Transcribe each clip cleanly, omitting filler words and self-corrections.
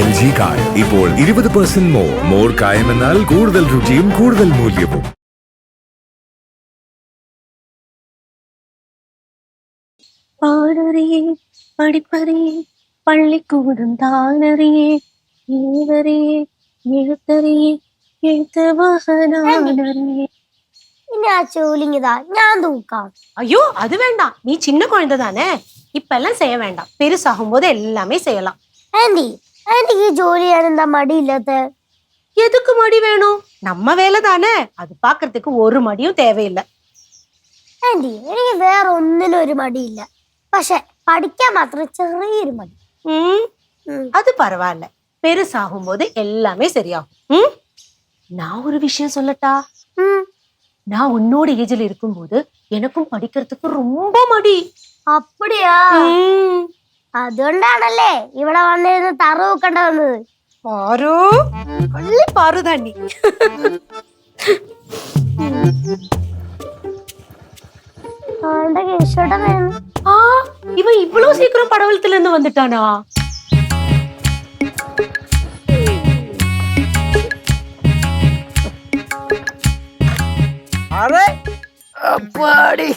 LG കായം ഇപ്പോൾ 20% more കായം എന്നാൽ കൂടുതൽ രുചിയും കൂടുതൽ മൂല്യവും. പാടറിയേ പഠിപ്പറിയേ പള്ളിക്കൂടം താനറിയേ ഏവറിയേ എഴുത്തറിയേ എഴുത്ത് വാഹനാനറിയേ. ഇനി ആ ചോലിങ്ങിതാ ഞാൻ തൂക്കാം. ஐயோ அது வேண்டாம், நீ சின்ன குழந்தை தானே, இப்பெல்லாம் செய்ய வேண்டாம், பெருசாகும் போது எல்லாமே செய்யலாம். ആന്റി, ആന്റിക്ക് ഈ ജോലി ചെയ്യാൻ എന്താ മടിയില്ലാത്ത? எதுக்கு மடி வேணும்? நம்ம வேலை தானே, அது பாக்குறதுக்கு ஒரு மடியும் தேவையில்லை. ആന്റി, എനിക്ക് വേറെ ഒന്നിനും ഒരു മടിയില്ല, പക്ഷെ പഠിക്കാൻ മാത്രം ചെറിയൊരു മടി. அது பரவாயில்ல, பெருசாகும் போது எல்லாமே சரியாகும். நான் ஒரு விஷயம் சொல்லட்டா? நான் உன்னோட ஏஜ்ல இருக்கும்போது எனக்கும் படிக்கிறதுக்கு ரொம்ப மடி. அப்படியா? അതുകൊണ്ടാണല്ലേ ഇവിടെ വന്നിരുന്ന് തറ വെക്കേണ്ട വന്നത്. പാറു പള്ളി പാറു തന്നെ. இவன் இவ்வளவு சீக்கிரம் படவலத்துல இருந்து வந்துட்டானா? അതെ അപ്പാടി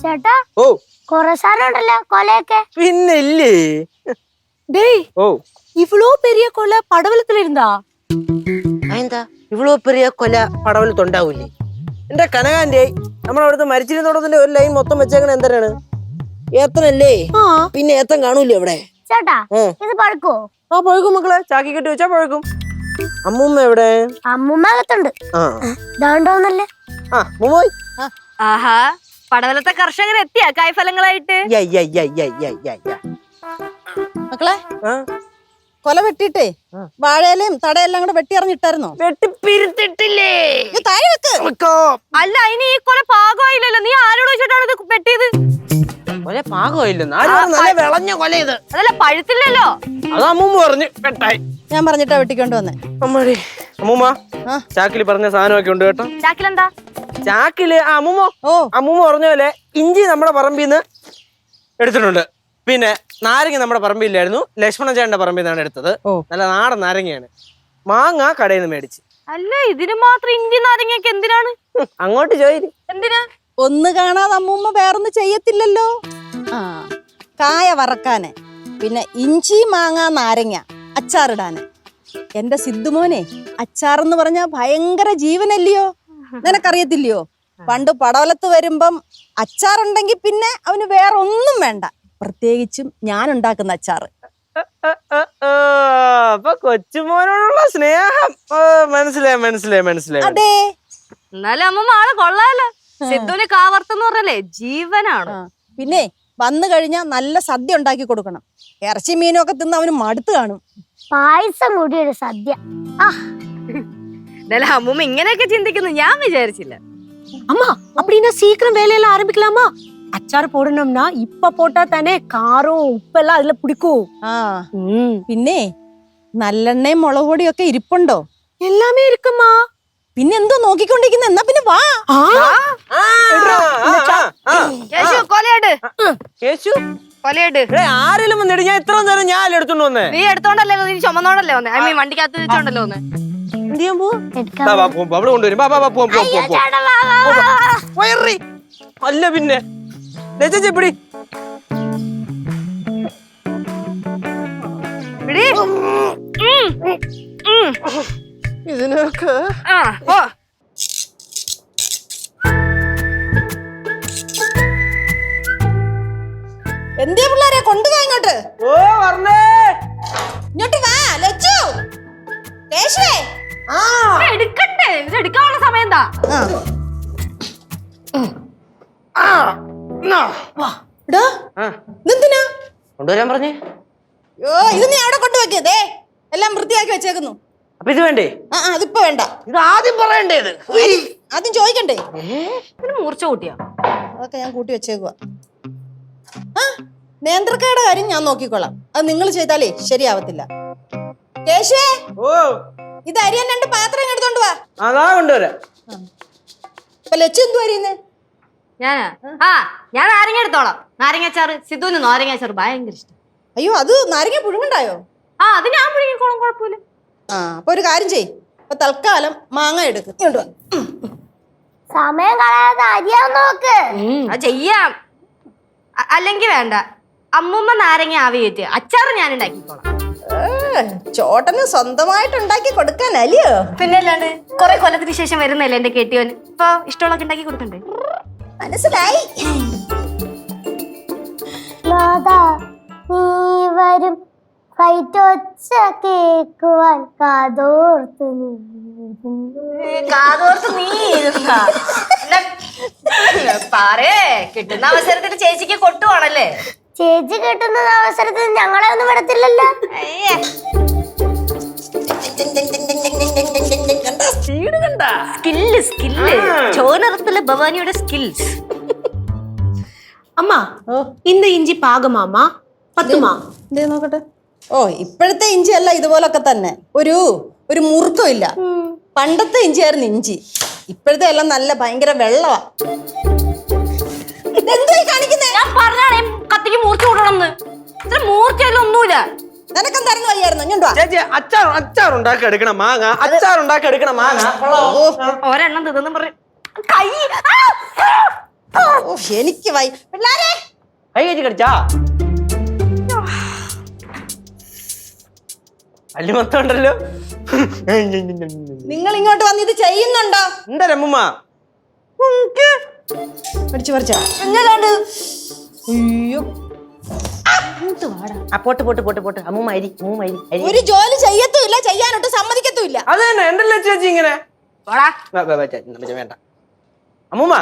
ചേട്ടാ, ഓ കൊറേ സാധനം ഉണ്ടല്ലോ കൊലയൊക്കെ. പിന്നില്ലേ? டேய், ഓ இவ்வளோ பெரிய கொலை படவலத்துல இருந்தா? എന്താ ഇവളോ പെരിയ കൊല പടവലത്തുണ്ടാവൂലേ? എന്റെ കനകാന്റെ നമ്മളവിടുത്തെ മരിച്ചിരുന്നോടത്തിന്റെ ഒരു ലൈൻ മൊത്തം വെച്ചേക്കണ എന്തരാണ്? ഏത്തനല്ലേ? പിന്നെ ഏത്തൻ കാണൂലേ അവിടെ? ചേട്ടാ, ഇത് പഴുക്കോ? ആ പഴുക്കും മക്കളെ, ചാക്കി കെട്ടി വെച്ചാ പഴുക്കും. അമ്മൂമ്മ എവിടെ? അമ്മൂമ്മ അകത്തുണ്ട്. ദാണ്ടോന്നല്ലേ. ആ മുമ്പോയ്. ആഹാ, പടവലത്തെ കർഷകർ എത്തിയ കായ്ഫലങ്ങളായിട്ട്. മക്കളെ, കൊല വെട്ടിട്ടേ വാഴയിലും തടയെല്ലാം കൂടെ വെട്ടി അറിഞ്ഞിട്ടായിരുന്നോ? വെട്ടിപ്പിരുത്തിട്ടില്ലേ? അല്ല, അതിന് ഈ കൊല പാകമായില്ലല്ലോ. നീ ആരോട് വെച്ചിട്ടാണ് ഇത് വെട്ടിയത്? കൊല പാകമായില്ലെന്ന് നല്ല വിളഞ്ഞ കൊല ഇത്. അതല്ല, പഴുത്തില്ലല്ലോ. അത് അമ്മൂമ്മ പറഞ്ഞു വെട്ടായി. ഞാൻ പറഞ്ഞിട്ടാ വെട്ടിക്കൊണ്ട് വന്നേ. അമ്മൂമ്മ ചാക്കില് പറഞ്ഞ സാധനമൊക്കെ ഉണ്ട് കേട്ടോ. ചാക്കിലെന്താ? ചാക്കില് അമ്മൂമ്മ പറഞ്ഞ പോലെ ഇഞ്ചി നമ്മുടെ പറമ്പിന്ന് എടുത്തിട്ടുണ്ട്. പിന്നെ നാരങ്ങ നമ്മുടെ പറമ്പില്ലായിരുന്നു, ലക്ഷ്മണ ചേട്ടന്റെ പറമ്പിൽ നിന്നാണ് എടുത്തത്. നല്ല നാടൻ നാരങ്ങയാണ്. മാങ്ങ കടയിൽ നിന്ന് മേടിച്ച്. അല്ല, ഇതിന് മാത്രം ഇഞ്ചി നാരങ്ങയൊക്കെ എന്തിനാണ്? അങ്ങോട്ട് ചോദിച്ചു. എന്തിനാ? ഒന്ന് കാണാതെ അമ്മൂമ്മ വേറൊന്നും ചെയ്യത്തില്ലല്ലോ. കായ വറക്കാന്, പിന്നെ ഇഞ്ചി മാങ്ങ നാരങ്ങ അച്ചാറിടാന്. എന്റെ സിദ്ധുമോനെ അച്ചാറെന്ന് പറഞ്ഞാ ഭയങ്കര ജീവനല്ലയോ? നിനക്കറിയത്തില്ലയോ? പണ്ട് പടവലത്ത് വരുമ്പം അച്ചാറുണ്ടെങ്കിൽ പിന്നെ അവന് വേറെ ഒന്നും വേണ്ട, പ്രത്യേകിച്ചും ഞാൻ ഉണ്ടാക്കുന്ന അച്ചാറ്. അപ്പൊ കൊച്ചുമോനോടുള്ള സ്നേഹം മനസ്സിലായി. അതെ, എന്നാലും അമ്മ ആള് കൊള്ളാലോ. സിദ്ധുവിന് കാവർത്തന്ന് പറഞ്ഞല്ലേ ജീവനാണ്. പിന്നെ വന്നു കഴിഞ്ഞാൽ നല്ല സദ്യ ഉണ്ടാക്കി കൊടുക്കണം. ഇറച്ചി മീനും ഒക്കെ തിന്ന് അവന് മടുത്ത് കാണും. പായസം കൂടിയൊരു സദ്യ. എന്നാലും അമ്മൂമ്മ ഇങ്ങനെയൊക്കെ ചിന്തിക്കുന്നു ഞാൻ വിചാരിച്ചില്ല. அம்மா, அப்படின்னா சீக்கிரம் வேலையெல்லாம் ஆரம்பிக்கலாமா? அச்சாறு போடணும்னா இப்ப போட்டா தானே காரம் உப்பெல்லாம் அதுல பிடிக்கும். പിന്നെ നല്ലെണ്ണയും മുളക് പൊടിയും ഒക്കെ ഇരിപ്പുണ്ടോ? எல்லாமே இருக்குமா? പിന്നെ എന്തോ നോക്കിക്കൊണ്ടിരിക്കുന്ന? എന്നാ പിന്നെ വാ. ആരെങ്കിലും വന്നിട്ട് ഞാൻ ഇത്ര നേരം ഞാൻ എടുത്തോണ്ട് വന്നേ. നീ എടുത്തോണ്ടല്ലേ, നീ ചുമന്നോണ്ടല്ലേ വന്നേ? ഐ മീൻ വണ്ടിക്കകത്ത് വെച്ചോണ്ടല്ലോ വന്നേ. അവിടെ കൊണ്ടുവരും. അല്ല പിന്നെ പിടി. ഇതിനൊക്കെ എന്തേ പിള്ളേരെ കൊണ്ടുവാ ഇങ്ങോട്ട്. ഇങ്ങോട്ട് വാ ലച്ചു. എടുക്കട്ടെ, ഇത് എടുക്കാനുള്ള സമയം എന്താ? കൊണ്ടുവരാൻ പറഞ്ഞേ. ഇത് നീ അവിടെ കൊണ്ടുവെക്കേ. എല്ലാം വൃത്തിയാക്കി വെച്ചേക്കുന്നു. അപ്പൊ ഇത് വേണ്ടേ? അതിപ്പോ വേണ്ട. ഇത് ആദ്യം പറയണ്ടേത്. ആദ്യം ചോദിക്കണ്ടേ? മൂർച്ച കൂട്ടിയാ? അതൊക്കെ ഞാൻ കൂട്ടി വെച്ചേക്കുക. നേന്ത്രക്കായുടെ കാര്യം ഞാൻ നോക്കിക്കോളാം. അത് നിങ്ങൾ ചെയ്താലേ ശരിയാവത്തില്ല. കേശേ, ഇത് അരിയാൻ 2 പാത്രം എടുത്തോണ്ട് വാ. അതാ കൊണ്ടുവരാം. ലച്ചു എന്തു അരിയുന്നേ? ഞാനാ ഞാൻ നാരങ്ങ എടുത്തോളാം. നാരങ്ങാച്ചാറ് സിദ്ധുവിന് നാരങ്ങാച്ചാറ് ഭയങ്കര ഇഷ്ടം. അയ്യോ അത് നാരങ്ങ പുഴുങ്ങണ്ടായോ? അത് ഞാൻ പിടിക്കോളും, കുഴപ്പമില്ല. അപ്പൊ ഒരു കാര്യം ചെയ്, ഇപ്പൊ തൽക്കാലം മാങ്ങ എടുക്കും. ഇങ്ങോട്ട് വാ. സമയം കളയാതെ അരിയാൻ നോക്ക്. അത് ചെയ്യാം. അല്ലെങ്കിൽ വേണ്ട, അമ്മൂമ്മ നാരങ്ങ ആവി കയറ്റി അച്ചാറ് ഞാൻ ഉണ്ടാക്കിക്കോളാം. ചോട്ടന് സ്വന്തമായിട്ട് ഉണ്ടാക്കി കൊടുക്കാനല്ലയോ? പിന്നെ അല്ലാണ്ട് കുറെ കൊല്ലത്തിന് ശേഷം വരുന്നല്ലേ എന്റെ കെട്ടിയോന്. ഇപ്പൊ ഇഷ്ടമുള്ളൊക്കെ ഉണ്ടാക്കി കൊടുക്കണ്ടേ? മനസ്സിലായി. നാഥാ, നീ വരും ഫ്ലൈറ്റ് ഒച്ച കേക്കുവാൻ കാതോർത്തു കാതോർത്ത് നീ പാറേ, കിട്ടുന്ന അവസരത്തിൽ ചേച്ചിക്ക് കൊട്ടുവാണല്ലേ? ചേച്ചി കിട്ടുന്ന അവസരത്തിൽ ഞങ്ങളെ ഒന്നും വിടത്തില്ലല്ലോ. Skill ചോനറത്തിലെ ഭവാനിയുടെ skills. அம்மா இந்த இஞ்சி பாகமாமா பத்துமா? എന്തേ നോക്കട്ടെ. ഇപ്പോഴത്തെ ഇഞ്ചി അല്ല ഇതുപോലൊക്കെ തന്നെ. ഒരു മുറുക്കം ഇല്ല. പണ്ടത്തെ ഇഞ്ചിയായിരുന്നു ഇഞ്ചി. ഇപ്പോഴത്തെ എല്ലാം നല്ല ഭയങ്കര വെള്ളവാ. എന്തായി കാണിക്കുന്നേ? ഞാൻ പറഞ്ഞാണേ കത്തിക്ക് മൂർച്ച കൂടണമെന്ന്. ഇത്ര മൂർച്ചയെല്ലാം ഒന്നുമില്ല. നിനക്കെന്തായിരുന്നു വയ്യായിരുന്നു? ഞണ്ടുവാ ചേച്ചി അച്ചാർ ഉണ്ടാക്കി എടുക്കണം മാങ്ങ. ഒരെണ്ണം തിന്നു പറയും. എനിക്ക് വൈ പിള്ളാരെ കൈ കയറ്റി കടിച്ചാ അല്ലി മൊത്തം ഉണ്ടല്ലോ. നിങ്ങൾ ഇങ്ങോട്ട് വന്ന് ഇത് ചെയ്യുന്നുണ്ടോ? എന്താ രമ്മ പഠിച്ചു പറിച്ച? അയ്യോ, പോട്ട് അമ്മൂമ്മ അരി ഒരു ജോലി ചെയ്യത്തുമില്ല, ചെയ്യാനൊട്ട് സമ്മതിക്കത്തുമില്ല. അത് തന്നെ എന്തല്ലേ ചേച്ചി ഇങ്ങനെ വേണ്ട. അമ്മൂമ്മ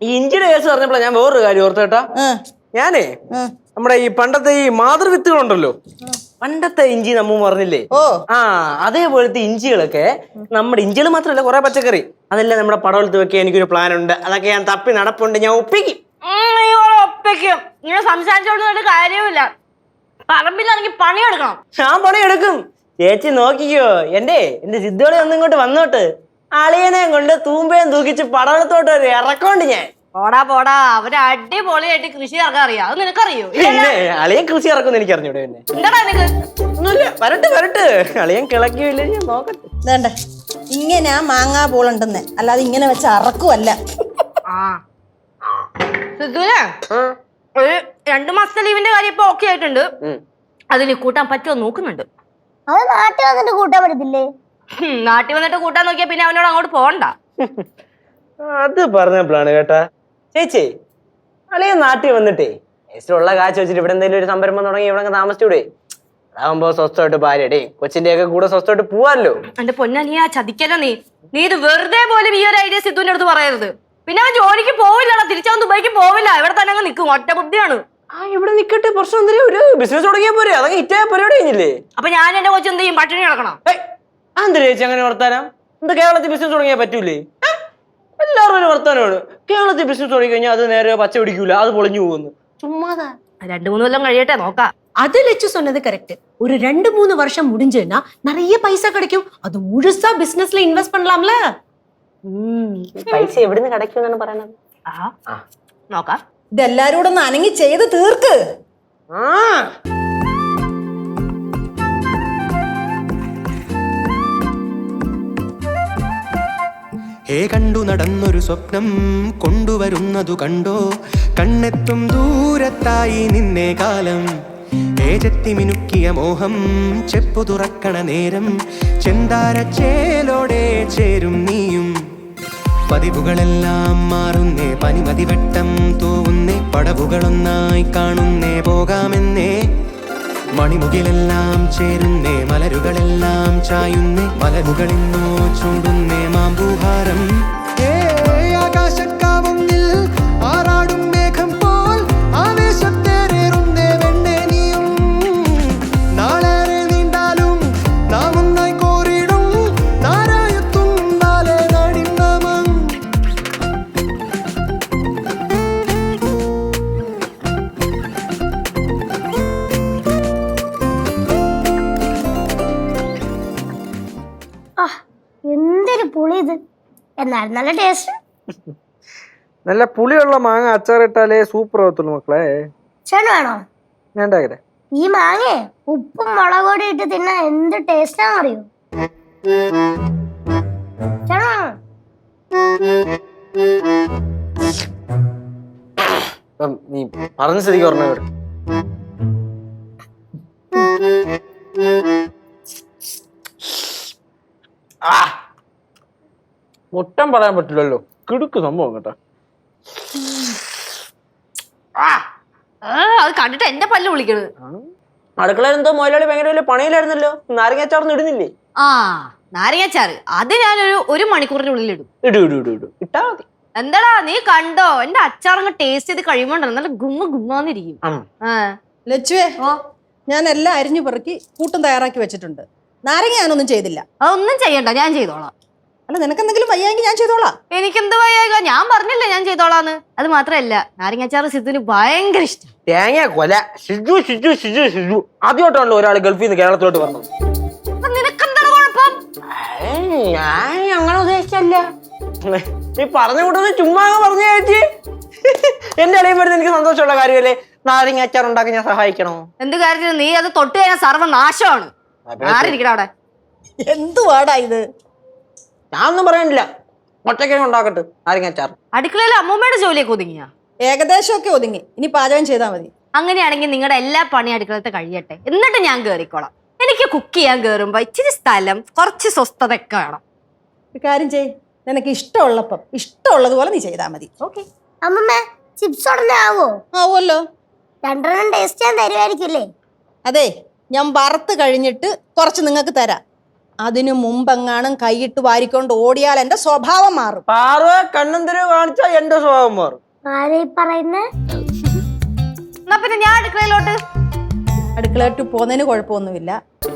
ഈ ഇഞ്ചിയുടെ കേസ് പറഞ്ഞപ്പോഴാ ഞാൻ വേറൊരു കാര്യം ഓർത്തു കേട്ടാ. ഞാനേ നമ്മുടെ ഈ പണ്ടത്തെ ഈ മാതൃവിത്തുകളുണ്ടല്ലോ, പണ്ടത്തെ ഇഞ്ചി നമ്മ പറഞ്ഞില്ലേ, അതേപോലത്തെ ഇഞ്ചികളൊക്കെ നമ്മുടെ ഇഞ്ചികൾ മാത്രമല്ല കുറെ പച്ചക്കറി അതെല്ലാം നമ്മുടെ പടവലത്ത് വെക്കാൻ എനിക്കൊരു പ്ലാൻ ഉണ്ട്. അതൊക്കെ ഞാൻ തപ്പി നടപ്പുണ്ട്, ഞാൻ ഒപ്പിക്കും. ഇങ്ങനെ സംസാരിച്ചോണ്ട് കാര്യമില്ല. പറമ്പിലാണെങ്കിൽ പണിയെടുക്കണം. ഞാൻ പണിയെടുക്കും. ചേച്ചി നോക്കിക്കോ. എന്റെ സിദ്ധോളി ഒന്നും ഇങ്ങോട്ട് വന്നോട്ട് അളിയനെ കൊണ്ട് തൂമ്പയും തൂക്കിച്ച് പടവലത്തോട്ട് ഒരു ഇറക്കോണ്ട് ഞാൻ. പോടാ അവര് അടിപൊളിയായിട്ട് കൃഷി ഇറക്കാൻ അറിയാം. അത് നിനക്കറിയോ? പിന്നെ അളിയൻ കൃഷി ഇറക്കും എനിക്ക് അറിഞ്ഞൂടെ. പിന്നെ എന്താടാ നിനക്ക്? ഒന്നുമില്ല, വരട്ട് അളിയൻ കിളക്കിയില്ല, ഞാൻ നോക്കട്ടെ. വേണ്ട, ഇങ്ങനെ മാങ്ങാ പോളുണ്ടെന്ന്, അല്ലാതെ ഇങ്ങനെ വെച്ച് അറക്കുമല്ല. ഒരു 2 മാസത്തെ ലീവിന്റെ കാര്യം ഇപ്പൊ ഓക്കെ ആയിട്ടുണ്ട്. അതിന് കൂട്ടാൻ പറ്റുമോ നോക്കുന്നുണ്ട്. അത് നാട്ടിൽ വന്നിട്ട് കൂട്ടാൻ പറ്റത്തില്ലേ? നാട്ടിൽ വന്നിട്ട് കൂട്ടാൻ നോക്കിയാ പിന്നെ അവനോട് അങ്ങോട്ട് പോകണ്ട. അത് പറഞ്ഞപ്പോഴാണ് കേട്ടാ ചേച്ചി, അളിയൻ നാട്ടിൽ വന്നിട്ടേ ഉള്ള കാശ് വെച്ചിട്ട് ഇവിടെ എന്തെങ്കിലും ഒരു സംരംഭം തുടങ്ങി ഇവിടെ താമസിച്ചൂടെ? അതാകുമ്പോ സ്വസ്ഥമായിട്ട് ഭാര്യയുടെയും കൊച്ചിന്റെ ഒക്കെ കൂടെ സ്വസ്ഥമായിട്ട് പോവാല്ലോ. എന്റെ പൊന്നാ, നീ ചതിക്കല്ലോ. നീ ഇത് വെറുതെ പോലും ഈ ഒരു ഐഡിയ സിദ്ധുവിന്റെ അടുത്ത് പറയരുത്. പിന്നെ അവൻ ജോലിക്ക് പോവില്ലടാ, തിരിച്ചവൻ ദുബായിക്ക് പോവില്ല, ഇവിടെ തന്നെ അങ്ങ് നിൽക്കും. ഒറ്റ ബുദ്ധിയാണ്. ഇവിടെ നിക്കട്ടെ, പ്രശ്നം എന്തെങ്കിലും ഒരു ബിസിനസ് തുടങ്ങിയാ പോരെ? അതൊക്കെ ഇറ്റായ പരിപാടി കഴിഞ്ഞില്ലേ? അപ്പൊ ഞാൻ എന്റെ കൊച്ചു എന്ത് ചെയ്യും? പട്ടിണി കിടക്കണം. എന്താ ചേച്ചി അങ്ങനെ വർത്താനം? എന്താ കേരളത്തിൽ ബിസിനസ് തുടങ്ങിയാൽ പറ്റൂലേ? എല്ലാവരും ഒരു വർത്താനമാണ്. കേരളത്തിൽ ബിസിനസ് തുടങ്ങി കഴിഞ്ഞാൽ അത് നേരെ പച്ച പിടിക്കൂല, അത് പൊളിഞ്ഞു പോകുന്നു. ചുമ്മാതാ. 2-3 കൊല്ലം കഴിയട്ടെ, നോക്കാം. அது லட்சு சொன்னது கரெக்ட். ஒரு 2-3 வருஷம் முடிஞ்சுன்னா நிறைய பைசா கிடைக்கும். அது முழுசா பிசினஸ்ல இன்வெஸ்ட் பண்ணலாம்ல. പൈസ എവിടുന്ന് കിടക്കുമെന്നാണ് പറയണത്. നോക്കാം. ഇതെല്ലാരും കൂടെ ഒന്ന് അനങ്ങി ചെയ്ത് തീർക്ക്. കണ്ടു നടന്നൊരു സ്വപ്നം കൊണ്ടുവരുന്നതു കണ്ടോ, കണ്ണെത്തും ദൂരത്തായി നിന്നെ കാലം. ഏജത്തി മിനുക്കിയ മോഹം ചെപ്പു തുറക്കണ നേരം, ചെന്താരച്ചേലോടെ ചേരും നീയും. പതിവുകളെല്ലാം മാറുന്നേ, പനിമതിവെട്ടം തൂവുന്നേ, പടവുകളൊന്നായി കാണുന്നേ, പോകാമെന്നേ. മണിമുകിലെല്ലാം ചേരുന്നേ, മലരുകളെല്ലാം ചായുന്നേ, മലമുകളിന്നോ ചൂടുന്നേ മാമ്പൂഹാരം. ആകാശക്കാവൊന്നിൽ ആറാടും മേഘം പോൽ ആവേശത്തേറേറുന്നേ വെണ്ണേ നീയും. നാളേറെ നീണ്ടാലും നാം ഒന്നായി കോറിയിടും, നാരായത്തും നാളെ നാടിനാമം. എന്തൊരു പുളി ഇത്! എന്നാലും നല്ല ടേസ്റ്റ്. നല്ല പുളിയുള്ള മാങ്ങ അച്ചാറിട്ടാലേ സൂപ്പർ ആവത്തുള്ളൂ മക്കളെ. ചേട്ടൻ വേണോ? വേണ്ടേ? ഈ മാങ്ങേ ഉപ്പും മുളക് പൊടി ഇട്ട് തിന്നാ എന്ത് ടേസ്റ്റാണെന്നറിയോ? ചേട്ടാ നീ പറഞ്ഞ സ്ഥിതിക്ക് പറഞ്ഞ മുട്ടം പറയാൻ പറ്റില്ലല്ലോ. കിടുക്ക് സംഭവം കേട്ടോ. അത് കണ്ടിട്ട് എന്റെ പല്ല് വിളിക്കണത്. അടുക്കളയിൽ എന്തോ മുതലാളി ഭയങ്കര വലിയ പണിയിലായിരുന്നല്ലോ. നാരങ്ങാച്ചാർന്ന് ഇടുന്നില്ലേ? ആ നാരങ്ങാച്ചാറ് അത് ഞാനൊരു 1 മണിക്കൂറിനുള്ളിൽ ഇടും. ഇടൂ ഇട്ടാ മതി. എന്താടാ നീ കണ്ടോ എന്റെ അച്ചാറങ്ങ് ടേസ്റ്റ് ചെയ്ത് കഴിയുമ്പോണ്ടല്ലോ നല്ല ഗുമ്മാന്നിരിക്കും. ലച്ചുവേ, ഞാൻ എല്ലാം അരിഞ്ഞു പെറുക്കി കൂട്ടും തയ്യാറാക്കി വെച്ചിട്ടുണ്ട്. നാരങ്ങ ഞാനൊന്നും ചെയ്തില്ല. അതൊന്നും ചെയ്യണ്ട, ഞാൻ ചെയ്തോളാം. അല്ല, നിനക്കെന്തെങ്കിലും വയ്യായെങ്കിൽ ഞാൻ ചെയ്തോളാം. എനിക്കെന്ത് വയ്യായിക, ഞാൻ പറഞ്ഞില്ലേ ഞാൻ ചെയ്തോളാന്ന്. അത് മാത്രല്ല നാരങ്ങാച്ചാറ് സിദ്ധുന് ഭയങ്കര ഇഷ്ടം. തേങ്ങ കൊല. ഷിജു ആദ്യമായിട്ടാണല്ലോ ഒരാൾ ഗൾഫിൽ നിന്ന് കേരളത്തിലോട്ട് വന്നത്. നിനക്കെന്താണ് കുഴപ്പം? ഞാൻ അങ്ങനെ ഉദ്ദേശിച്ചല്ല. നീ പറഞ്ഞു കൂട്ടുന്നത് ചുമ്മാ പറഞ്ഞു ചേച്ചി. എന്റെ ഇടയിൽ വരുന്ന എനിക്ക് സന്തോഷമുള്ള കാര്യമല്ലേ. നാരങ്ങ അച്ചാർ ഉണ്ടാക്കി ഞാൻ സഹായിക്കണോ? എന്ത് കാര്യത്തിന്? നീ അത് തൊട്ട് കഴിഞ്ഞാൽ സർവ്വനാശമാണ്. ആരിക്കടാ അവിടെ. എന്തുവാടാ ഇത്? ഞാൻ ഒന്നും പറയാനില്ല. ഒറ്റയ്ക്ക് ഉണ്ടാക്കട്ടെ നാരങ്ങ അച്ചാർ. അടുക്കളയിൽ അമ്മൂമ്മയുടെ ജോലിയൊക്കെ ഒതുങ്ങിയാ? ഏകദേശമൊക്കെ ഒതുങ്ങി. ഇനി പാചകം ചെയ്താൽ മതി. അങ്ങനെയാണെങ്കിൽ നിങ്ങളുടെ എല്ലാ പണി അടുക്കളത്തെ കഴിയട്ടെ, എന്നിട്ട് ഞാൻ കേറിക്കോളാം. എനിക്ക് കുക്ക് ചെയ്യാൻ കേറുമ്പോ ഇച്ചിരി സ്ഥലം, കുറച്ച് സ്വസ്ഥതയൊക്കെ വേണം. ഒരു കാര്യം ചെയ്, നിനക്ക് ഇഷ്ടമുള്ളപ്പം ഇഷ്ടമുള്ളതുപോലെ നീ ചെയ്താൽ മതി. ഓക്കെ. അമ്മമ്മ ചിപ്സ് ഉടനെ ആവോ? ആവുമല്ലോ. 2 ടേസ്റ്റ് ഞാൻ തരുമായിരിക്കില്ലേ? അതെ, ഞാൻ വറുത്ത് കഴിഞ്ഞിട്ട് കുറച്ച് നിങ്ങൾക്ക് തരാം. അതിനു മുമ്പെങ്ങാനും കൈയിട്ട് വാരിക്കൊണ്ട് ഓടിയാൽ എന്റെ സ്വഭാവം മാറും. പാറ കണ്ണന്തരവ് കാണിച്ചാ എന്റെ സ്വഭാവം മാറും. ആരെയും പറയുന്നേ? എന്നാ പിന്നെ ഞാൻ അടുക്കളയിലോട്ട്. അടുക്കളയിട്ട് പോകുന്നതിന് കുഴപ്പമൊന്നുമില്ല.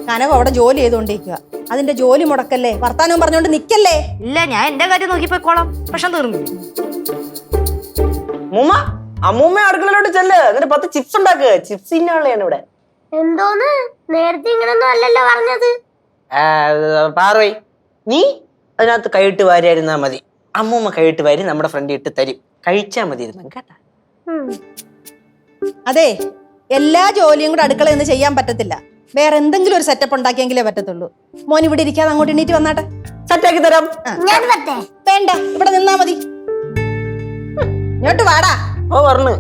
കനകം അവിടെ ജോലി ചെയ്തുകൊണ്ടിരിക്കുക. അതിന്റെ ജോലി മുടക്കല്ലേ, വർത്താനവും പറഞ്ഞോണ്ട് നിക്കല്ലേ. ഇല്ല, ഞാൻ എന്റെ കാര്യം നോക്കി പോയിക്കോളാം. പ്രശ്നം തീർന്നില്ലേ? അമ്മൂമ്മ അടുക്കളയിലോട്ട് ചെല്ല്, എന്നിട്ട് 10 ചിപ്സ് ഉണ്ടാക്കുക. ചിപ്സ് ഇന്നുള്ളതാണ് ഇവിടെ. എന്തോന്ന് നേരത്തെ ഇങ്ങനൊന്നും അല്ലല്ലോ പറഞ്ഞത്. പാറവൈ, നീ അതിനകത്ത് കൈയിട്ട് വാരിയായിരുന്നാ മതി. അമ്മൂമ്മ കൈയിട്ട് വാരി നമ്മുടെ ഫ്രണ്ട് ഇട്ട് തരും. കഴിച്ചാ മതി കേട്ടാ. അതെ, എല്ലാ ജോലിയും കൂടെ അടുക്കളയിൽ നിന്ന് ചെയ്യാൻ പറ്റത്തില്ല. വേറെ എന്തെങ്കിലും ഒരു സെറ്റപ്പ് ഉണ്ടാക്കിയെങ്കിലേ പറ്റത്തുള്ളൂ. മോൻ ഇവിടെ ഇരിക്കാതെ അങ്ങോട്ട് എണീറ്റ് വന്നാട്ടെ. സെറ്റാക്കി തരാം. ഞാൻ പറ്റേ? വേണ്ട, ഇവിടെ നിന്നാ മതി. ഇങ്ങോട്ട് വാടാ. ഓ പറഞ്ഞു.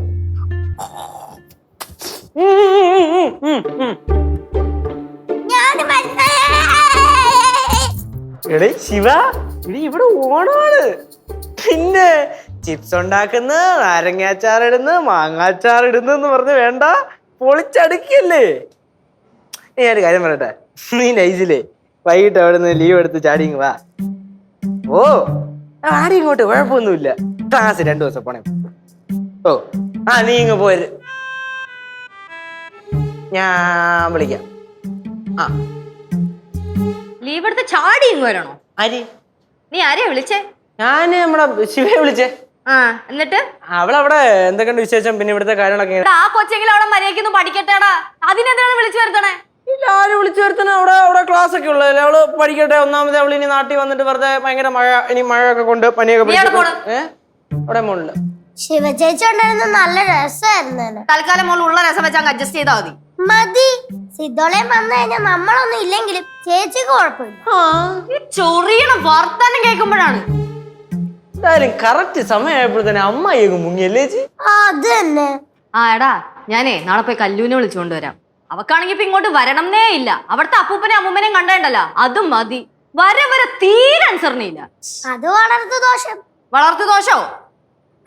എടേ ശിവ, ഇടി ഇവിടെ ഓണാണ്. പിന്നെ ചിപ്സ് ഉണ്ടാക്കുന്ന, നാരങ്ങാച്ചാർ ഇടുന്ന, മാങ്ങാച്ചാർ ഇടുന്നെന്ന് പറഞ്ഞ് വേണ്ട, പൊളിച്ചടുക്കല്ലേ. ഞാനൊരു കാര്യം പറയട്ടെ, നീ നൈസിലേ വൈകിട്ട് അവിടെ നിന്ന് ലീവ് എടുത്ത് ചാടിങ് വാ. ഓ ആടി ഇങ്ങോട്ട്, കുഴപ്പമൊന്നുമില്ല. ക്ലാസ് 2 ദിവസം പോണേ. ഓ നീ ഇങ്ങ് പോര്, ഞാൻ വിളിക്കാം. ലീവ് എടുത്ത് ചാടി ഇങ്ങ് വരണോ? ആരി? നീ ആരെയാ വിളിച്ചേ? ഞാന് നമ്മുടെ ശിവയെ വിളിച്ചേ. എന്നിട്ട് അവളവിടെ എന്തൊക്കെയുണ്ട് വിശേഷം, പിന്നെ ഇവിടുത്തെ കാര്യങ്ങളൊക്കെ. ആ കൊച്ചെങ്കിലും അവിടെ മര്യാദയ്ക്കൊന്നും പഠിക്കട്ടെടാ. അതിനെന്തിനാണ് വിളിച്ചു വരുത്തണേ? ഇല്ല, ആര് വിളിച്ചു വരുത്തണേ? അവിടെ ക്ലാസ് ഒക്കെ ഉള്ളതല്ലേ. അവള് പഠിക്കട്ടെ. ഒന്നാമത് അവള് ഇനി നാട്ടിൽ വന്നിട്ട് വെറുതെ ഭയങ്കര മഴ, ഇനി മഴയൊക്കെ കൊണ്ട് പനിയൊക്കെ പിടിച്ചു. അവിടെ മോളില്ല. ശിവചേച്ചി ഉണ്ടായിരുന്ന നല്ല രസമായിരുന്നു. തൽക്കാലം മോൾ ഉള്ള രസം വെച്ചാൽ അഡ്ജസ്റ്റ് ചെയ്താൽ മതി. മതി. സിദ്ധോളയും വന്നു കഴിഞ്ഞാൽ നമ്മളൊന്നും ഇല്ലെങ്കിലും ചേച്ചിക്ക് കുഴപ്പമില്ല. ചൊറിയണ വർത്താനം കേൾക്കുമ്പോഴാണ്. എന്തായാലും കറക്റ്റ് സമയമായപ്പോഴത്തന്നെ അമ്മായിയൊക്കെ മുങ്ങിയല്ലേ ചേച്ചി? അത് തന്നെ. എടാ, ഞാനേ നാളെ പോയി കല്ലൂനെ വിളിച്ചുകൊണ്ട് വരാം. അവക്കാണെങ്കിൽ ഇപ്പൊ ഇങ്ങോട്ട് വരണംന്നേ ഇല്ല. അവിടുത്തെ അപ്പൂപ്പനെയും അമ്മൂമ്മനെയും കണ്ടേണ്ടല്ലോ, അതും മതി. വരെ തീരെ അനുസരണയില്ല. അത് വളർത്തു ദോഷം. വളർത്തു ദോഷോ?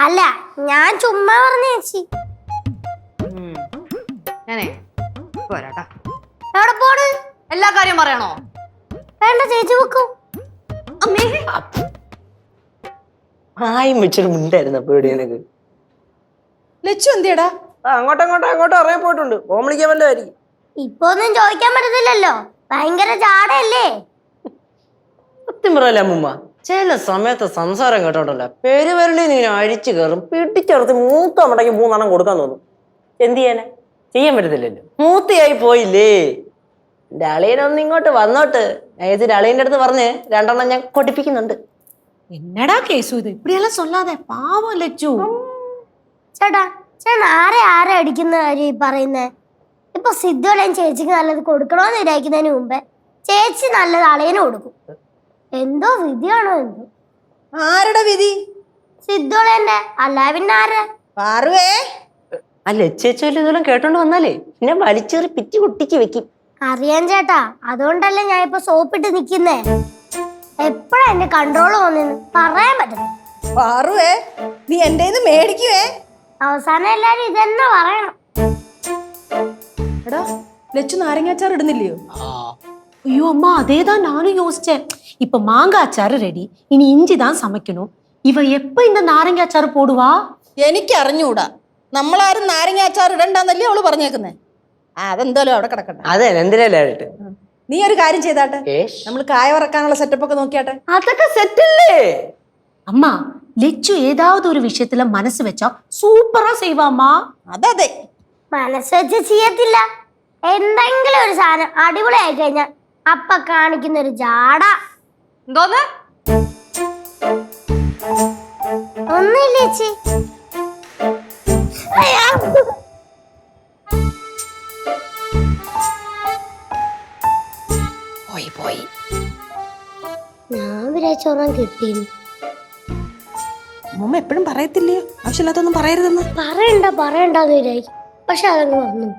അല്ല, ഞാൻ ചുമ്മാ പറഞ്ഞു ചേച്ചി. ഞാനേ പോരാട്ടാ. എവിടെ പോണ്? എല്ലാ കാര്യം പറയണോ? വേണ്ട, ചേച്ചി വെക്കും. അമ്മേ, വെച്ചൊരു മുണ്ടായിരുന്നു അപ്പൊ ഇവിടെ എനിക്ക്. ലച്ചു എന്തിയടാ? അങ്ങോട്ടോ ഇറങ്ങി പോയിട്ടുണ്ട്. ഓം വിളിക്കാൻ വല്ലതായിരിക്കും. ഇപ്പൊ ഒന്നും ചോദിക്കാൻ പറ്റത്തില്ലല്ലോ, ഭയങ്കര ചാടല്ലേ. സത്യം പറയല്ലേ അമ്മൂമ്മ, ചില സമയത്ത് സംസാരം കേട്ടോണ്ടല്ലോ പേര് വരളി ഇങ്ങനെ അഴിച്ചു കയറും. പിടിച്ചെടുത്ത് മൂത്ത അമ്മടേക്ക് 3 കൊടുക്കാൻ തോന്നും. എന്ത് ചെയ്യാൻ പറ്റത്തില്ലല്ലോ, മൂത്തയായി പോയില്ലേ. എന്റെ അളിയനൊന്ന് ഇങ്ങോട്ട് വന്നോട്ട്. ഞാൻ അളിയന്റെ അടുത്ത് പറഞ്ഞ് 2 ഞാൻ കൊടിപ്പിക്കുന്നുണ്ട്. என்னடா கேசு இது இப்படியெல்லாம் சொல்லாத பாவம் லெச்சு. ചേട്ടാ ചേട്ടൻ ആരെ അടിക്കുന്ന കാര്യം ഈ പറയുന്നേ? ഇപ്പൊ സിദ്ധുവലയും ചേച്ചിക്ക് നല്ലത് കൊടുക്കണോന്ന് വിചാരിക്കുന്നതിന് മുമ്പേ ചേച്ചി നല്ലത് അളയന് കൊടുക്കും. എന്തോ വിധിയാണോ എന്തോ. ആരുടെ വിധി? സിദ്ധുവലന്റെ, അല്ല പിന്നെ ആരെ? പാറുവേ, ആ ലച്ചേച്ചോലും ഇതെല്ലാം കേട്ടോണ്ട് വന്നാലേ പിന്നെ വലിച്ചേറി പിറ്റി കുട്ടിക്ക് വെക്കും. അറിയാൻ ചേട്ടാ, അതുകൊണ്ടല്ലേ ഞാൻ ഇപ്പൊ സോപ്പിട്ട് നിക്കുന്നേ. എപ്പോഴാ എന്റെ കൺട്രോൾ വന്നെന്ന് പറയാൻ പറ്റുന്നു. പാറുവേ, നീ എന്റെ മേടിക്കുവേ. അവസാനം എല്ലാരും ഇതെന്നെ പറയണം. എടാ, ലച്ചു നാരങ്ങാച്ചാർ ഇടുന്നില്ലയോ? ஐயோ அம்மா அதேதான் நானும் யோசிச்சேன். இப்ப மாங்காய் அச்சாறு ரெடி, இனி இஞ்சி தான் சமைக்கணும். இவ எப்ப இந்த நாரங்க அச்சாறு போடுவா? എനിക്ക് അറിഞ്ഞൂടാ. നമ്മളാരും നാരങ്ങാച്ചാർ ഇടണ്ടെന്നല്ലേ അവള് പറഞ്ഞേക്കുന്നേ. അതെന്തായാലും അവിടെ കിടക്കട്ടെ. അതെ, എന്തിനായിട്ട് നീ ഒരു കാര്യം ചെയ്താട്ടെ, നമ്മൾ കായ വറക്കാനുള്ള സെറ്റപ്പ് ഒക്കെ നോക്കിയാട്ടെ. അതൊക്കെ സെറ്റല്ലേ அம்மா லெச்சு ஏதாவது ஒரு விஷயத்துல மனசு வச்சா சூப்பரா செய்வாமா. അതെ, മനസ്സ് വെച്ച് ചെയ്യത്തില്ല. എന്തെങ്കിലും ഒരു സാധനം അടിപൊളി ആയി കഴിഞ്ഞാൽ അപ്പ കാണിക്കുന്ന ഒരു ജാട. എന്തോന്ന്? ഒന്നുമില്ല ചേച്ചി. പോയി ഞാൻ വിചാരിച്ചോറാൻ കിട്ടിയിരുന്നു. അമ്മ എപ്പോഴും പറയത്തില്ലയോ ആവശ്യമില്ലാത്തൊന്നും പറയരുതെന്ന്? പറയണ്ടെന്ന് വിചാരിക്കും, പക്ഷെ അതങ്ങ് വന്നു.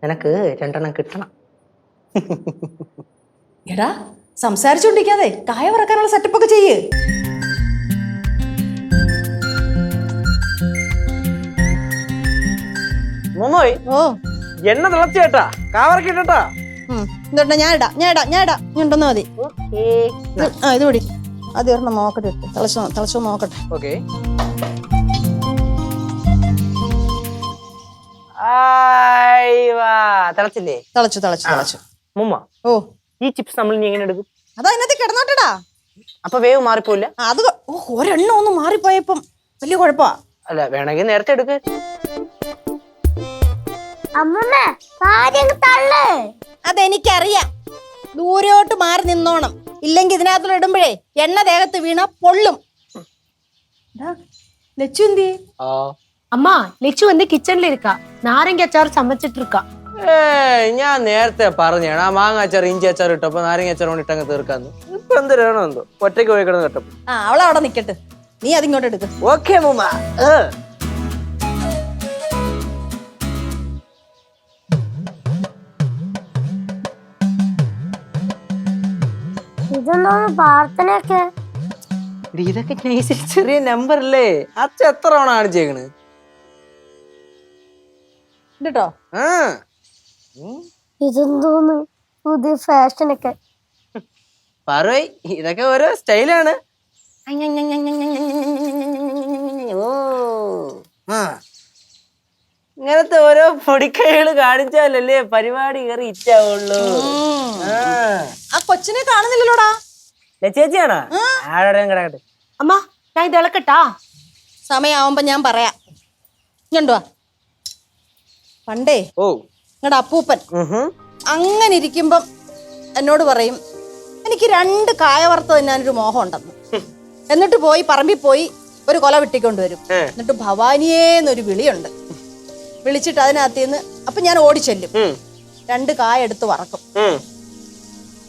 നിനക്ക് 2 എണ്ണം കിട്ടണം. എടാ, സംസാരിച്ചോണ്ടിരിക്കാതെ കായ വറക്കാനുള്ള സെറ്റപ്പ് ഒക്കെ ചെയ്യ്. മോമോയ്, ഓ, എണ്ണ തിളച്ചേട്ടാ, കാവറക്കിട്ടാ. ഇതോട്ടെ, ഞാൻ ഇടാം നീ ഉണ്ടെന്ന് മതി. ആ, ഇത് പിടി. ആദ്യം ഒരെണ്ണം നോക്കട്ടെ, തിളച്ചോ നോക്കട്ടെ. ഓക്കെ. തിളച്ചില്ലേ? തിളച്ചു. മുമ്മ, ഓ, ഈ ചിപ്സ് നമ്മൾ ഇനി എങ്ങനെ എടുക്കും? അതതിനകത്ത് കിടന്നോട്ടടാ. അപ്പൊ വേവ് മാറിപ്പോയില്ല? അത് ഒരെണ്ണം ഒന്ന് മാറിപ്പോയപ്പം വലിയ കുഴപ്പമാ. അല്ല, വേണമെങ്കിൽ നേരത്തെ എടുക്ക. അമ്മമ്മ കാര്യം തള്ളേ. അതെനിക്കറിയാം. ദൂരോട്ട് മാറി നിന്നോണം, ഇല്ലെങ്കിൽ ഇതിനകത്തുള്ള ഇടുമ്പോഴേ എണ്ണ ദേഹത്ത് വീണ പൊള്ളും. ലച്ചു എന്തി? அம்மா லெச்சு வந்து கிச்சன்ல இருக்கா, நாரங்க அச்சாறு சமைச்சிட்டு இருக்கா. ഞാൻ നേരത്തെ പറഞ്ഞാണ് ആ മാങ്ങ അച്ചാർ ഇഞ്ചി അച്ചാർ ഇട്ടപ്പോ നാരങ്ങ അച്ചാർ കൊണ്ട് ഇട്ടങ്ങ് തീർക്കാന്ന്. ഇപ്പൊ എന്തിനാണോ എന്തോ ഒറ്റയ്ക്ക് പോയി കിടന്ന് കേട്ടപ്പോ. ആ, അവളവിടെ നിക്കട്ടെ, നീ അതിങ്ങോട്ട് എടുക്ക. ഓക്കെ മുമ്മ. ഇതെന്തോന്ന് പ്രാർത്ഥനയൊക്കെ? ഇതൊക്കെ നൈസിൽ ചെറിയ നമ്പർ അല്ലേ? അച്ഛ എത്ര തവണ കാണിച്ചേക്കണ് കേട്ടോ. ആ, ഇതെന്തോന്ന് പുതിയ ഫാഷനൊക്കെ? പറയ്, ഇതൊക്കെ ഓരോ സ്റ്റൈലാണ്. ഇങ്ങനത്തെ ഓരോ പൊടിക്കൈകള് കാണിച്ചാലല്ലേ പരിപാടി കയറി ഇറ്റാവുള്ളൂ. ആ കൊച്ചിനെ കാണുന്നില്ലല്ലോടാ. ചേച്ചിയാണോ? ആടെ കിടക്കട്ടെ. அம்மா நான் இது இളക്കട്ടാ? സമയാവുമ്പോ ഞാൻ പറയാം. ഇങ്ങോട്ടുവാ. പണ്ടേ ഓ, നിങ്ങളുടെ അപ്പൂപ്പൻ അങ്ങനെ ഇരിക്കുമ്പം എന്നോട് പറയും, എനിക്ക് 2 കായ വറുത്ത് തിന്നാനൊരു മോഹം ഉണ്ടെന്ന്. എന്നിട്ട് പോയി പറമ്പിൽ പോയി ഒരു കൊല വെട്ടിക്കൊണ്ട് വരും. എന്നിട്ട് ഭവാനിയേന്നൊരു വിളിയുണ്ട്. വിളിച്ചിട്ട് അതിനകത്തുനിന്ന് അപ്പൊ ഞാൻ ഓടിച്ചെല്ലും. 2 കായ എടുത്ത് വറക്കും.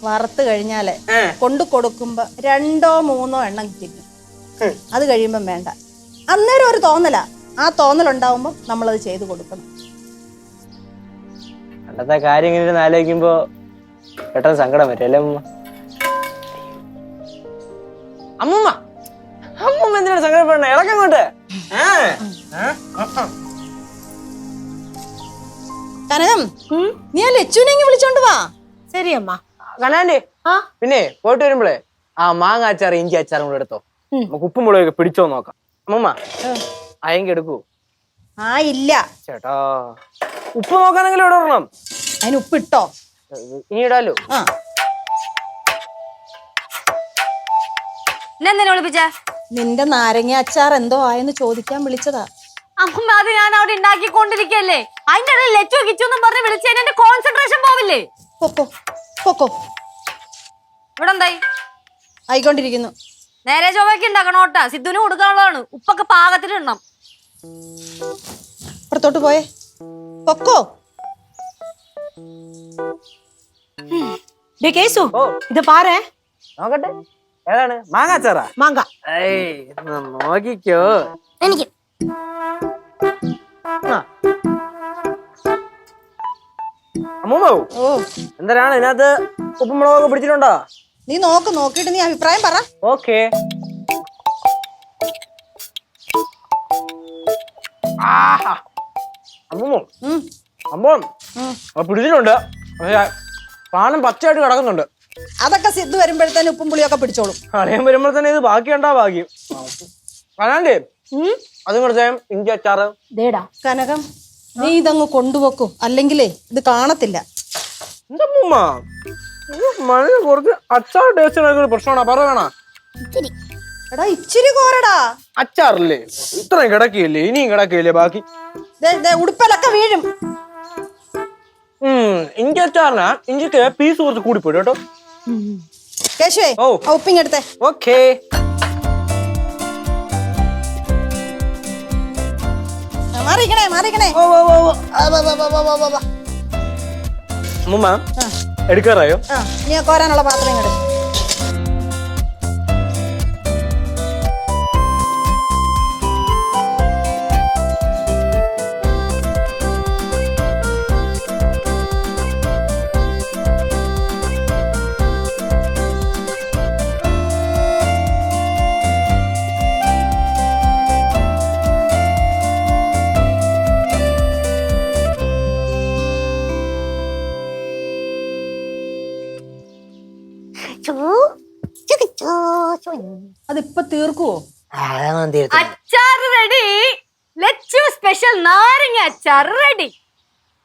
വറുത്ത് കഴിഞ്ഞാല് കൊണ്ടു കൊടുക്കുമ്പോ 2ഓ 3ഓ എണ്ണം കിട്ടും. അത് കഴിയുമ്പം വേണ്ട. അന്നേരം ഒരു തോന്നലാ. ആ തോന്നലുണ്ടാവുമ്പോ നമ്മളത് ചെയ്തു കൊടുക്കണം. പണ്ടത്തെ കാര്യം ഇങ്ങനെ ആലോചിക്കുമ്പോ പെട്ടെന്ന് സങ്കടം വരും അല്ലേ അമ്മ? അമ്മൂമ്മ എന്തിനാണ് സങ്കടപ്പെടണേ? ഇളക്കം കൊണ്ട് കനകം, നീ ആ ലച്ചുവിനെ വിളിച്ചോണ്ട് വാ. சரி அம்மா. കനാൻഡി, പിന്നെ പോയിട്ട് വരുമ്പോഴേ ആ മാങ്ങ അച്ചാറ് ഇഞ്ചി അച്ചാറും കൂടെ എടുത്തോ. നമുക്ക് ഉപ്പും മുളകൊക്കെ പിടിച്ചോ നോക്കാം. അമ്മൂമ്മ അയങ്കി എടുക്കൂ. ആ, ഇല്ല ചേട്ടാ, ഉപ്പ് നോക്കാനെങ്കിലും ഇവിടെ വരണം. അതിന് ഉപ്പിട്ടോ? ഇനി ഇടാലോ. ആ, എന്തിനാ വിളിപ്പിച്ചേ? നിന്റെ നാരങ്ങ അച്ചാർ എന്തോ ആയെന്ന് ചോദിക്കാൻ വിളിച്ചതാ. അമ്മ, അത് ഞാൻ അവിടെ ഉണ്ടാക്കിക്കൊണ്ടിരിക്കല്ലേ. അതിന്റെ ഇടയിൽ ലച്ചു കിച്ചു എന്നും പറഞ്ഞ് വിളിച്ചതിന് എന്റെ കോൺസെൻട്രേഷൻ പോവില്ലേ? പൊക്കോ. ഇവിടെ എന്തായി? ആയിക്കൊണ്ടിരിക്കുന്നു. നേരെ ചൊവ്വയ്ക്ക് ഉണ്ടാക്കണോട്ടാ, സിദ്ധുവിന് കൊടുക്കാനുള്ളതാണ്. ഉപ്പൊക്കെ പാകത്തിലിടണം. അപ്പുറത്തോട്ട് പോയേ, പൊക്കോ. டே கேசு ഓ இத பாரு. നോക്കട്ടെ, ഏതാണ്? മാങ്ങാച്ചാറാ? மாங்கா. ഏയ് നോക്കിക്കോ. എനിക്ക് അമ്മൂമ്മോ, ഓ, എന്തരാണ് ഇതിനകത്ത് ഉപ്പും മുളകൊക്കെ പിടിച്ചിട്ടുണ്ടോ? നീ നോക്കിയിട്ട് നീ അഭിപ്രായം പറ. ഓക്കെ. അമ്മൂമ്മോ, ഉം, സംഭവം ഉം. പിടിച്ചിട്ടുണ്ട്. പക്ഷേ സാധനം പച്ചയായിട്ട് കിടക്കുന്നുണ്ട്. അതൊക്കെ സിദ്ധു വരുമ്പോഴത്തേന് ഉപ്പും പുളിയൊക്കെ പിടിച്ചോളും. കളയാൻ വരുമ്പോൾ തന്നെ ഇത് ബാക്കിയുണ്ടാ ഭാഗ്യം. കാണാണ്ടേ അതും കുറച്ച് ഇഞ്ചി അച്ചാറ്. டேடா. കനകം, നീ ഇതങ്ങ് കൊണ്ടുവെക്കും, അല്ലെങ്കിലേ ഇത് കാണത്തില്ല. എന്താ അമ്മൂമ്മ, മഴ കുറച്ച് അച്ചാർ ടേസ്റ്റ് പ്രശ്നമാണോ? പറയണ ഇത്തിരി എടാ ഇച്ചിരി കോരടാ. അച്ചാറില്ലേ ഇത്രയും കിടക്കിയില്ലേ, ഇനിയും കിടക്കിയില്ലേ ബാക്കി? ഉടുപ്പലൊക്കെ വീഴും. ഇഞ്ചി അച്ചാറിനാ ഇഞ്ചിക്ക് പീസ് കുറച്ച് കൂടിപ്പോയി കേട്ടോ. കേശുവേ, ഓ. ആ ഉപ്പിങ്ങെടുത്തേ. ഓക്കേ. മാറിക്കണേ. അമ്മൂമ്മ എടുക്കാറായോ? ആ, നീ ആ കോരാനുള്ള പാത്രം ഇങ്ങട്. അതിപ്പൊ തീർക്കുവോ? അച്ചാർ റെഡി. ലച്ചു സ്പെഷ്യൽ നാരങ്ങ അച്ചാർ റെഡി.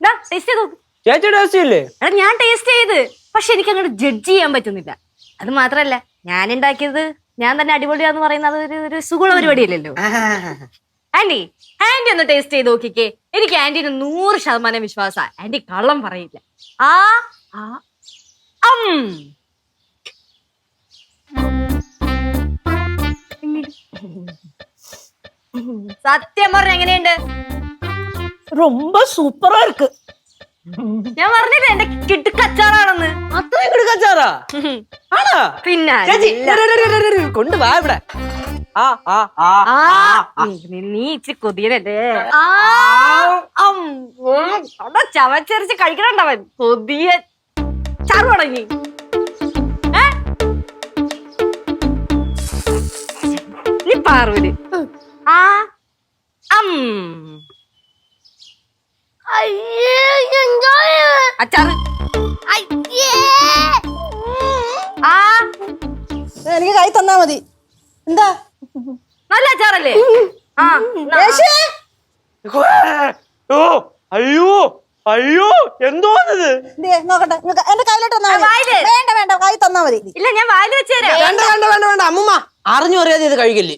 ടേസ്റ്റ് ചെയ്ത് നോക്ക്. ചേച്ചി ടേസ്റ്റ് ഇല്ലേ? എടാ ഞാൻ ടേസ്റ്റ് ചെയ്ത്, പക്ഷെ എനിക്ക് അങ്ങോട്ട് ജഡ്ജ് ചെയ്യാൻ പറ്റുന്നില്ല. അത് മാത്രല്ല, ഞാൻ ഉണ്ടാക്കിയത് ഞാൻ തന്നെ അടിപൊളിയാന്ന് പറയുന്നത് ഒരു സുഖമുള്ള പരിപാടിയല്ലല്ലോ. ആന്റി ഒന്ന് ടേസ്റ്റ് ചെയ്ത് നോക്കിക്കേ. എനിക്ക് ആന്റിന് 100% വിശ്വാസ. ആന്റി കള്ളം പറയില്ല. സത്യം പറഞ്ഞ എങ്ങനെയുണ്ട്? ரொம்ப சூப்பரா இருக்கு. ഞാൻ പറഞ്ഞില്ലേ എന്റെ കിട്ടുക്കച്ചാറാണെന്ന്. അത്രയും കിടക്കച്ചാറാ? ആണോ? പിന്നെ കൊണ്ടുവാ ഇവിടെ. നീ ഇച്ചിരി കൊതിയനല്ലേ? ചവച്ചരിച്ച് കഴിക്കണുണ്ടവൻ കൊതിയ ചാറ് തുടങ്ങി. നീ പാറൂര് അച്ചാറ് എനിക്ക് കൈ തന്നാ മതി. എന്താ നല്ല അച്ചാറല്ലേ? അയ്യോ എന്തോന്നത്? നോക്കട്ടെ, എന്റെ കയ്യിലോട്ട് തന്നാ മതി. വേണ്ട കൈ തന്നാ മതി. ഇല്ല ഞാൻ വായിൽ വെച്ചുതരാം. വേണ്ട അമ്മൂമ്മ അറിഞ്ഞു അറിയാതെ ഇത് കഴിക്കല്ലേ.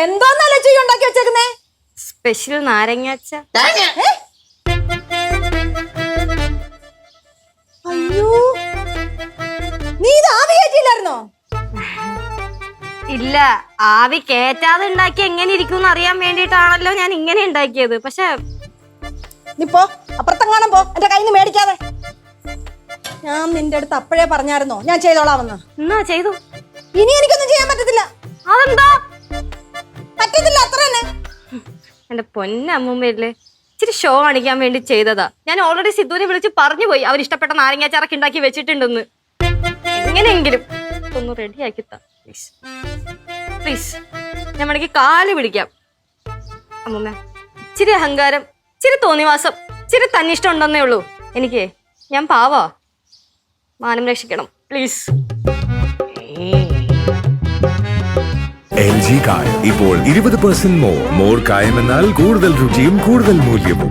എന്തോന്നല്ല ഉണ്ടാക്കി വെച്ചേക്കുന്നേ? സ്പെഷ്യൽ നാരങ്ങ അച്ചാർ. അയ്യോ, നീ ഇത് ആവി കയറ്റിയില്ലായിരുന്നോ? ഇല്ല, ആവി കേറ്റാതെ ഉണ്ടാക്കി എങ്ങനെ ഇരിക്കും അറിയാൻ വേണ്ടിട്ടാണല്ലോ ഞാൻ ഇങ്ങനെ ഉണ്ടാക്കിയത്. പക്ഷെ നീ പോ, അപ്പുറത്തെങ്ങാനും പോ, എന്റെ കയ്യിൽ നിന്ന് മേടിക്കാതെ. ഞാൻ നിന്റെ അടുത്ത് അപ്പോഴേ പറഞ്ഞായിരുന്നോ ഞാൻ ചെയ്തോളാമെന്ന്? എന്നാ ചെയ്തു. ഇനി എനിക്കൊന്നും ചെയ്യാൻ പറ്റത്തില്ല. അതെന്താ? പറ്റത്തില്ല, അത്ര തന്നെ. എന്റെ പൊന്നമ്മൂമ്മയില്ലേ, ഇച്ചിരി ഷോ കാണിക്കാൻ വേണ്ടി ചെയ്തതാ. ഞാൻ ഓൾറെഡി സിദ്ധുവിനെ വിളിച്ച് പറഞ്ഞു പോയി അവർ ഇഷ്ടപ്പെട്ട നാരങ്ങാച്ചാറൊക്കെ ഉണ്ടാക്കി വെച്ചിട്ടുണ്ടെന്ന്. എങ്ങനെയെങ്കിലും ഒന്ന് റെഡിയാക്കി താ പ്ലീസ് പ്ലീസ്. ഞാൻ വേണമെങ്കിൽ കാല് പിടിക്കാം. അമ്മൂമ്മ ഇച്ചിരി അഹങ്കാരം, ഇച്ചിരി തോന്നിവാസം, ഇച്ചിരി തന്നിഷ്ടം ഉണ്ടെന്നേ ഉള്ളൂ എനിക്ക്. ഞാൻ പാവാ, മാനം രക്ഷിക്കണം പ്ലീസ്. LG കായം ഇപ്പോൾ 20% മോർ കായമെന്നാൽ കൂടുതൽ രുചിയും കൂടുതൽ മൂല്യവും.